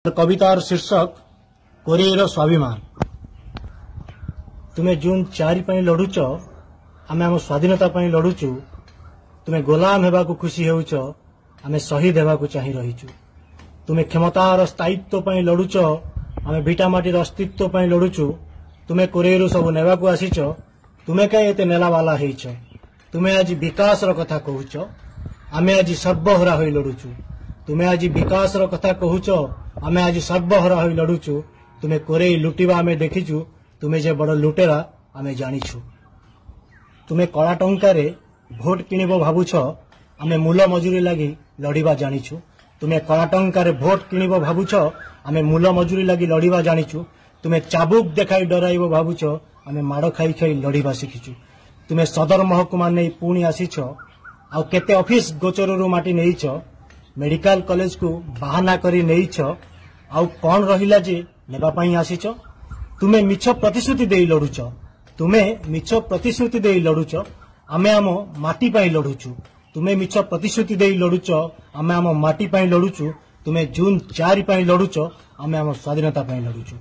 कवितार शीर्षक कोरेर स्वाभिमान। तुम्हें जून 4 लड़ुच आम आम स्वाधीनता लड़ुचु। तुम्हें गोलाम होगा खुशी होउच आम शहीद होगा चाह रहीचु। तुम्हें क्षमतार स्थायित्व लड़ुच आम भिटामाटीर अस्तित्व लड़ुचु। तुम्हें कोरेरू सब नेवा आसीच। तुम्हें कहीं एते नेलावाला होइछ। तुम्हें आज विकास कथा कहूच आम आज सर्वहरा हो लड़ुचु। तुम्हें आज विकास कथा कहूच आम आज सर्वहरा हो लड़ुचु। तुम्हें कोरेई लुटिबा आम देखीचु। तुम्हें जे बड़ लुटेरा आम जानिछु। तुम्हें कड़ा टंकार भोट किणव भावुछ आम मूल मजूरी लगी लड़िबा जानिछु। तुम्हें कड़ा टंकार भोट किणव भावुछ आम मूल मजूरी लगी लड़िबा जानिछु। तुम्हें चाबुक देखाई डराइब भावुछ आम माड़ खाई खाई लड़िबा शिखिचु। तुम्हें सदर महकुमा नहीं पुणी आसीछ। आउ केते ऑफिस गोचररू माटी नेइछ। मेडिकल कॉलेज को बाहाना करी नेइछ। आउ कौन रहिला जे नेबा पई आसीछ। तुम्हें मिछ प्रतिश्रुति देई लड़ुच। तुम्हें मिछ प्रतिश्रुति देई लड़ुच आमे आम माटी पई लड़ुचु। तुम्हें मिछ प्रतिश्रुति देई लड़ुच आमे आम माटी पई लड़ुचु। तुम्हें जून 4 पई लड़ुच आमे आम स्वाधीनता पई लड़ुचु।